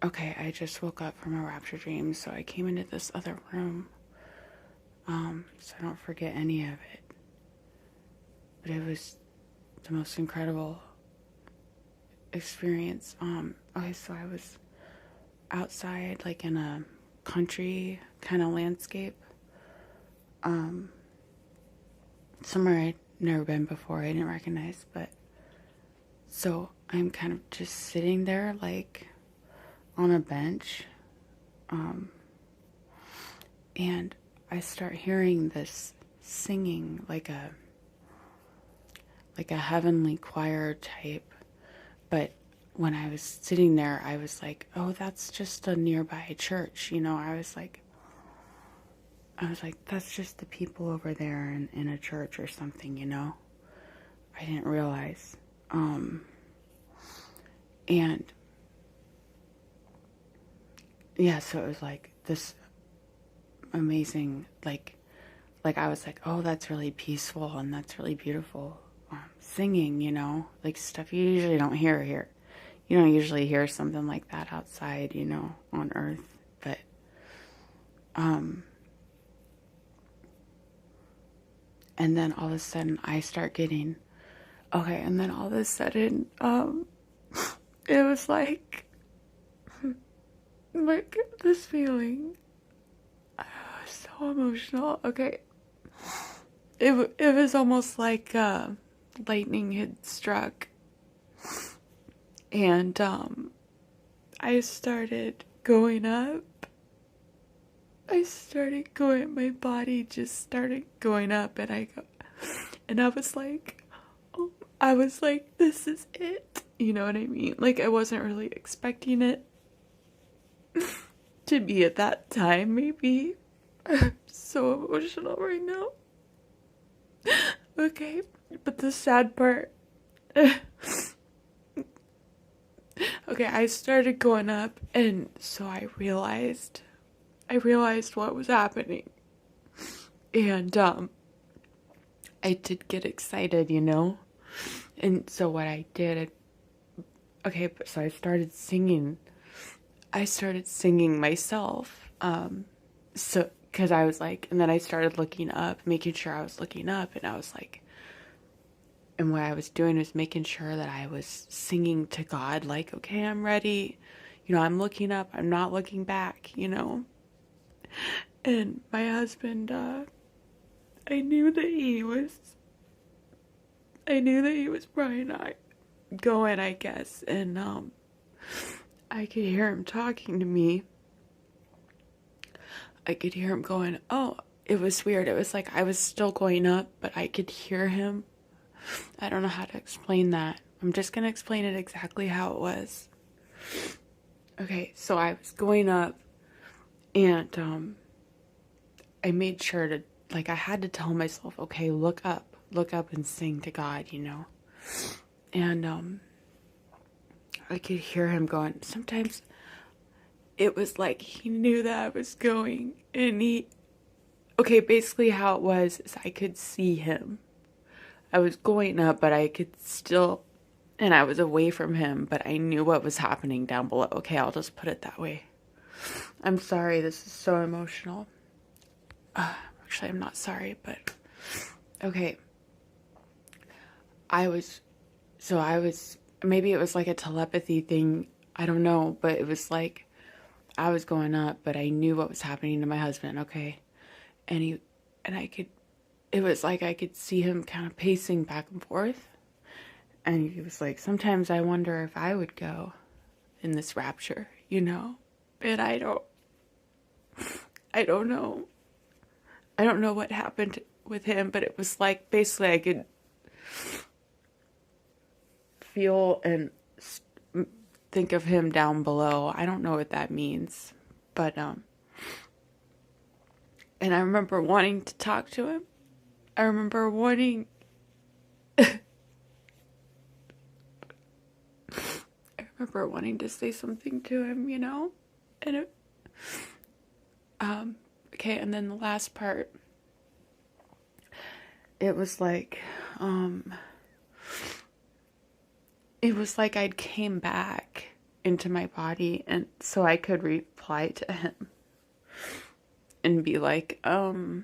okay, I just woke up from a rapture dream, so I came into this other room, so I don't forget any of it. But it was the most incredible experience. Okay, so I was outside, like in a country kind of landscape, somewhere I'd never been before, I didn't recognize, but so I'm kind of just sitting there, like on a bench, and I start hearing this singing, like a heavenly choir type. But when I was sitting there, I was like, oh, that's just a nearby church, I was like, that's just the people over there in a church or something, I didn't realize. And yeah, so it was like this amazing, like I was like, oh, that's really peaceful and that's really beautiful. Singing, like stuff you usually don't hear here. You don't usually hear something like that outside, on Earth. But, and then all of a sudden I start getting, okay, and then all of a sudden, it was like this feeling. I was so emotional. Okay. It was almost like, lightning had struck. And, I started going up. My body just started going up, and I was like, oh, this is it. You know what I mean? Like, I wasn't really expecting it to be at that time, maybe. I'm so emotional right now. Okay, but the sad part. Okay, I started going up, and so I realized what was happening. And, I did get excited, And so what I did, so I started singing. Myself, so, because I was like, and then I started looking up, making sure I was looking up, and I was like, and what I was doing was making sure that I was singing to God, like, okay, I'm ready, I'm looking up, I'm not looking back, and my husband, I knew that he was probably not going, I guess, and, I could hear him talking to me. I could hear him going, oh, it was weird. It was like I was still going up, but I could hear him. I don't know how to explain that. I'm just going to explain it exactly how it was. Okay, so I was going up, and I made sure to, like, I had to tell myself, okay, look up and sing to God, And I could hear him going. Sometimes it was like he knew that I was going, and basically how it was is I could see him. I was going up, but I could still, and I was away from him, but I knew what was happening down below. Okay, I'll just put it that way. I'm sorry, this is so emotional. Actually, I'm not sorry, but okay. Maybe it was like a telepathy thing. I don't know, but it was like I was going up, but I knew what was happening to my husband, okay? It was like I could see him kind of pacing back and forth. And he was like, sometimes I wonder if I would go in this rapture, And I don't know. I don't know what happened with him, but it was like basically I could feel and think of him down below. I don't know what that means, but and I remember wanting to talk to him. I remember wanting to say something to him, And it, okay, and then the last part, it was like I'd came back, into my body, and so I could reply to him and be like, honey,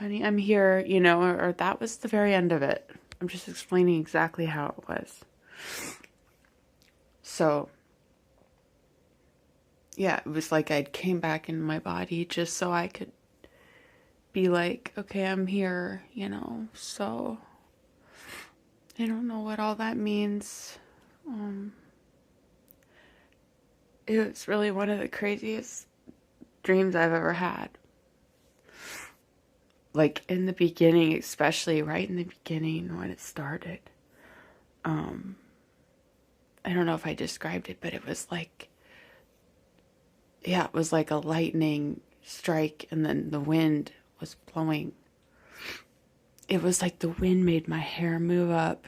I'm here, you know, or that was the very end of it. I'm just explaining exactly how it was. So, yeah, it was like I came back into my body just so I could be like, okay, I'm here, you know. So, I don't know what all that means. It was really one of the craziest dreams I've ever had. Like in the beginning, especially right in the beginning when it started. I don't know if I described it, but it was like, yeah, it was like a lightning strike and then the wind was blowing. It was like the wind made my hair move up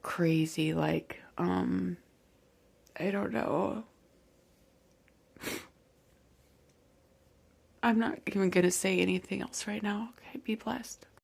crazy, like, I don't know. I'm not even gonna say anything else right now. Okay, be blessed.